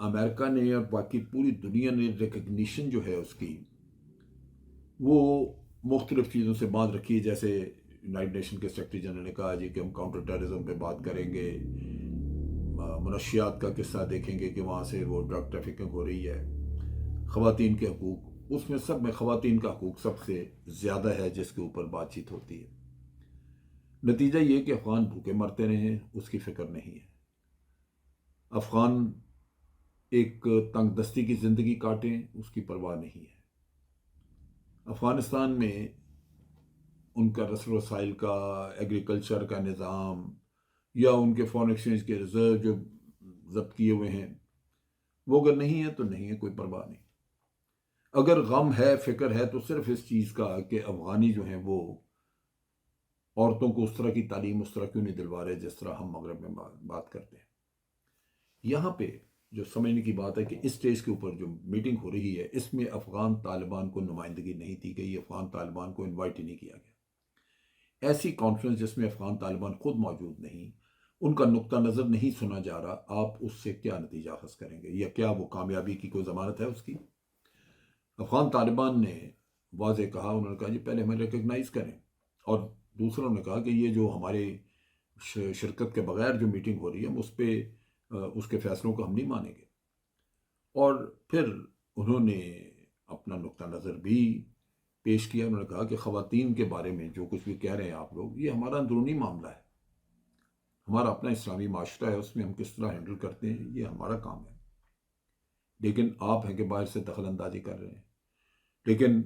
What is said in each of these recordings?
امریکہ نے اور باقی پوری دنیا نے ریکگنیشن جو ہے اس کی وہ مختلف چیزوں سے باندھ رکھی ہے. جیسے یونائٹڈ نیشن کے سیکرٹری جنرل نے کہا جی کہ ہم کاؤنٹر ٹیررزم پہ بات کریں گے, منشیات کا قصہ دیکھیں گے کہ وہاں سے وہ ڈرگ ٹریفکنگ ہو رہی ہے, خواتین کے حقوق, اس میں سب میں خواتین کا حقوق سب سے زیادہ ہے جس کے اوپر بات چیت ہوتی ہے. نتیجہ یہ کہ افغان بھوکے مرتے رہے, اس کی فکر نہیں ہے. افغان ایک تنگ دستی کی زندگی کاٹیں, اس کی پرواہ نہیں ہے. افغانستان میں ان کا رسل وسائل کا, ایگریکلچر کا نظام, یا ان کے فارن ایکسچینج کے ریزرو جو ضبط کیے ہوئے ہیں, وہ اگر نہیں ہے تو نہیں ہے, کوئی پرواہ نہیں. اگر غم ہے, فکر ہے, تو صرف اس چیز کا کہ افغانی جو ہیں وہ عورتوں کو اس طرح کی تعلیم اس طرح کیوں نہیں دلوا رہے جس طرح ہم مغرب میں بات کرتے ہیں. یہاں پہ جو سمجھنے کی بات ہے کہ اس اسٹیج کے اوپر جو میٹنگ ہو رہی ہے, اس میں افغان طالبان کو نمائندگی نہیں دی گئی, افغان طالبان کو انوائٹ ہی نہیں کیا گیا. ایسی کانفرنس جس میں افغان طالبان خود موجود نہیں, ان کا نقطہ نظر نہیں سنا جا رہا, آپ اس سے کیا نتیجہ حاصل کریں گے, یا کیا وہ کامیابی کی کوئی ضمانت ہے اس کی؟ افغان طالبان نے واضح کہا, انہوں نے کہا جی پہلے ہمیں ریکگنائز کریں, اور دوسروں نے کہا کہ یہ جو ہمارے شرکت کے بغیر جو میٹنگ ہو رہی ہے اس پہ اس کے فیصلوں کو ہم نہیں مانیں گے. اور پھر انہوں نے اپنا نقطہ نظر بھی پیش کیا. انہوں نے کہا کہ خواتین کے بارے میں جو کچھ بھی کہہ رہے ہیں آپ لوگ, یہ ہمارا اندرونی معاملہ ہے, ہمارا اپنا اسلامی معاشرہ ہے, اس میں ہم کس طرح ہینڈل کرتے ہیں یہ ہمارا کام ہے. لیکن آپ ہیں کہ باہر سے دخل اندازی کر رہے ہیں. لیکن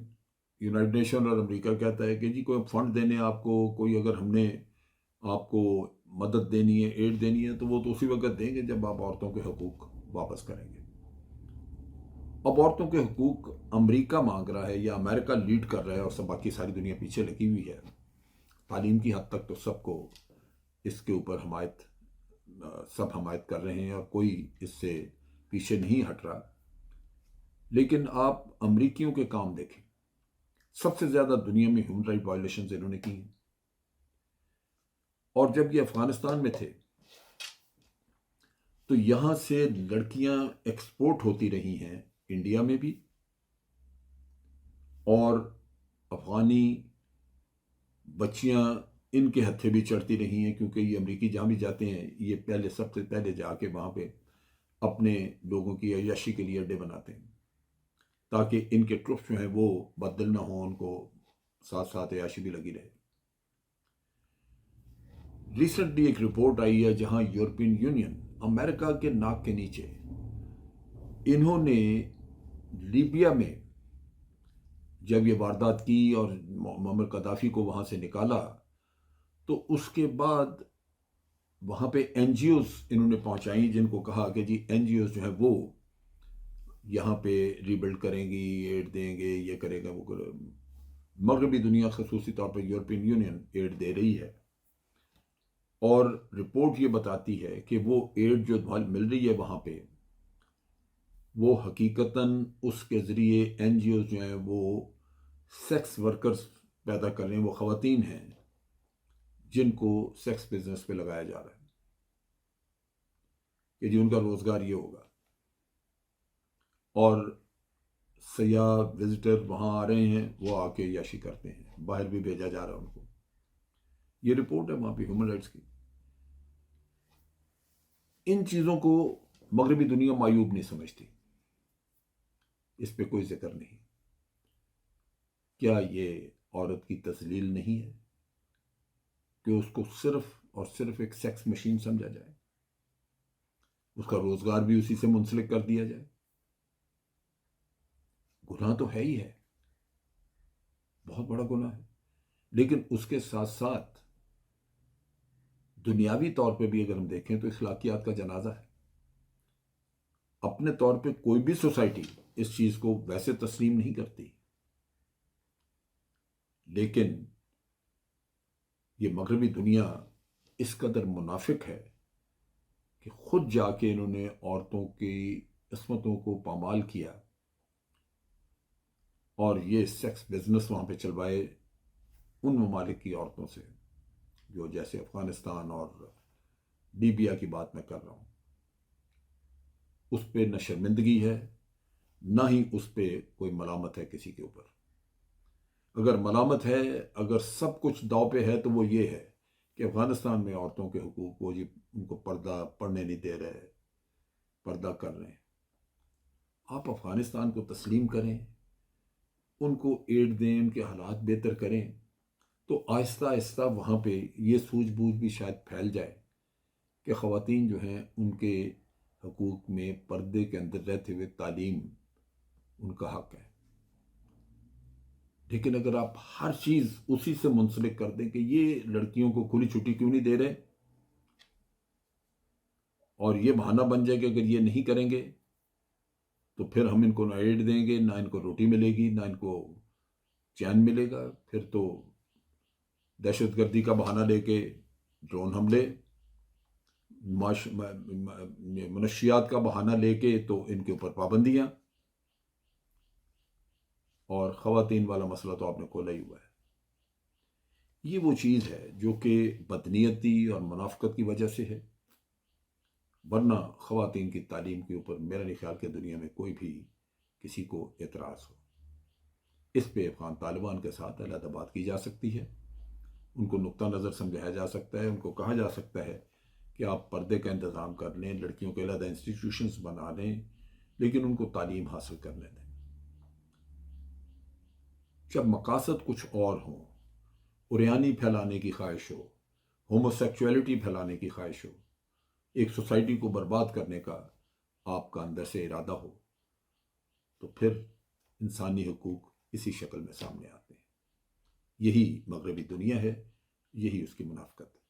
یونائٹڈ نیشن اور امریکہ کہتا ہے کہ جی کوئی فنڈ دینے آپ کو, کوئی اگر ہم نے آپ کو مدد دینی ہے, ایڈ دینی ہے, تو وہ تو اسی وقت دیں گے جب آپ عورتوں کے حقوق واپس کریں گے. اب عورتوں کے حقوق امریکہ مانگ رہا ہے یا امریکہ لیڈ کر رہا ہے, اور سب باقی ساری دنیا پیچھے لگی ہوئی ہے. تعلیم کی حد تک تو سب کو اس کے اوپر سب حمایت کر رہے ہیں, اور کوئی اس سے پیچھے نہیں ہٹ رہا. لیکن آپ امریکیوں کے کام دیکھیں, سب سے زیادہ دنیا میں ہیومن رائٹ وائلیشنز انہوں نے کی ہیں. اور جب یہ افغانستان میں تھے تو یہاں سے لڑکیاں ایکسپورٹ ہوتی رہی ہیں انڈیا میں بھی, اور افغانی بچیاں ان کے ہتھے بھی چڑھتی رہی ہیں, کیونکہ یہ امریکی جہاں بھی جاتے ہیں یہ سب سے پہلے جا کے وہاں پہ اپنے لوگوں کی عیاشی کے لیے اڈے بناتے ہیں, تاکہ ان کے ٹرپس جو ہیں وہ بدل نہ ہوں, ان کو ساتھ ساتھ عیاشی بھی لگی رہے. ریسنٹلی ایک رپورٹ آئی ہے جہاں یورپین یونین امریکہ کے ناک کے نیچے, انہوں نے لیبیا میں جب یہ واردات کی اور معمر قذافی کو وہاں سے نکالا, تو اس کے بعد وہاں پہ این جی اوز انہوں نے پہنچائیں, جن کو کہا کہ جی این جی اوز جو ہیں وہ یہاں پہ ری بلڈ کریں گی, ایڈ دیں گے, یہ کرے گا, وہ کرے. مغربی دنیا خصوصی طور پہ یورپین یونین ایڈ دے رہی ہے, اور رپورٹ یہ بتاتی ہے کہ وہ ایڈ جو مل رہی ہے وہاں پہ, وہ حقیقتاً اس کے ذریعے این جی اوز جو ہیں وہ سیکس ورکرز پیدا کر رہے ہیں. وہ خواتین ہیں جن کو سیکس بزنس پہ لگایا جا رہا ہے کہ جی ان کا روزگار یہ ہوگا, اور سیاح وزٹر وہاں آ رہے ہیں, وہ آ کے عیاشی کرتے ہیں, باہر بھی بھیجا جا رہا ہے ان کو. یہ رپورٹ ہے وہاں پہ ہیومن رائٹس کی. ان چیزوں کو مغربی دنیا معیوب نہیں سمجھتی, اس پہ کوئی ذکر نہیں. کیا یہ عورت کی تذلیل نہیں ہے کہ اس کو صرف اور صرف ایک سیکس مشین سمجھا جائے, اس کا روزگار بھی اسی سے منسلک کر دیا جائے؟ گناہ تو ہے ہی ہے, بہت بڑا گناہ ہے. لیکن اس کے ساتھ ساتھ دنیاوی طور پہ بھی اگر ہم دیکھیں تو اخلاقیات کا جنازہ ہے. اپنے طور پہ کوئی بھی سوسائٹی اس چیز کو ویسے تسلیم نہیں کرتی, لیکن یہ مغربی دنیا اس قدر منافق ہے کہ خود جا کے انہوں نے عورتوں کی عصمتوں کو پامال کیا, اور یہ سیکس بزنس وہاں پہ چلوائے ان ممالک کی عورتوں سے, جو جیسے افغانستان اور لیبیا کی بات میں کر رہا ہوں. اس پہ نہ شرمندگی ہے، نہ ہی اس پہ کوئی ملامت ہے کسی کے اوپر۔ اگر ملامت ہے، اگر سب کچھ داؤ پہ ہے، تو وہ یہ ہے کہ افغانستان میں عورتوں کے حقوق وہ جی ان کو پردہ پڑھنے نہیں دے رہے، پردہ کر رہے ہیں۔ آپ افغانستان کو تسلیم کریں، ان کو ایڈ دیں، ان کے حالات بہتر کریں، تو آہستہ آہستہ وہاں پہ یہ سوجھ بوجھ بھی شاید پھیل جائے کہ خواتین جو ہیں ان کے حقوق میں پردے کے اندر رہتے ہوئے تعلیم ان کا حق ہے۔ لیکن اگر آپ ہر چیز اسی سے منسلک کر دیں کہ یہ لڑکیوں کو کھلی چھٹی کیوں نہیں دے رہے، اور یہ بہانہ بن جائے کہ اگر یہ نہیں کریں گے تو پھر ہم ان کو نہ ایڈ دیں گے، نہ ان کو روٹی ملے گی، نہ ان کو چین ملے گا، پھر تو دہشت گردی کا بہانہ لے کے ڈرون حملے، منشیات کا بہانہ لے کے تو ان کے اوپر پابندیاں، اور خواتین والا مسئلہ تو آپ نے کھولا ہی ہوا ہے۔ یہ وہ چیز ہے جو کہ بدنیتی اور منافقت کی وجہ سے ہے، ورنہ خواتین کی تعلیم کے اوپر میرا نہیں خیال کہ دنیا میں کوئی بھی کسی کو اعتراض ہو۔ اس پہ افغان طالبان کے ساتھ علیحدہ بات کی جا سکتی ہے، ان کو نقطہ نظر سمجھایا جا سکتا ہے، ان کو کہا جا سکتا ہے کہ آپ پردے کا انتظام کر لیں، لڑکیوں کے علیحدہ انسٹیٹیوشنز بنا لیں، لیکن ان کو تعلیم حاصل کرنے دیں۔ جب مقاصد کچھ اور ہوں، اوریانی پھیلانے کی خواہش ہو، ہومو سیکچولیٹی پھیلانے کی خواہش ہو، ایک سوسائٹی کو برباد کرنے کا آپ کا اندر سے ارادہ ہو، تو پھر انسانی حقوق اسی شکل میں سامنے آتے ہیں۔ یہی مغربی دنیا ہے، یہی اس کی منافقت ہے۔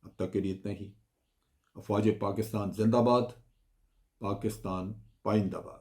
اب تک کے لیے اتنا ہی۔ افواج پاکستان زندہ باد، پاکستان پائندہ باد۔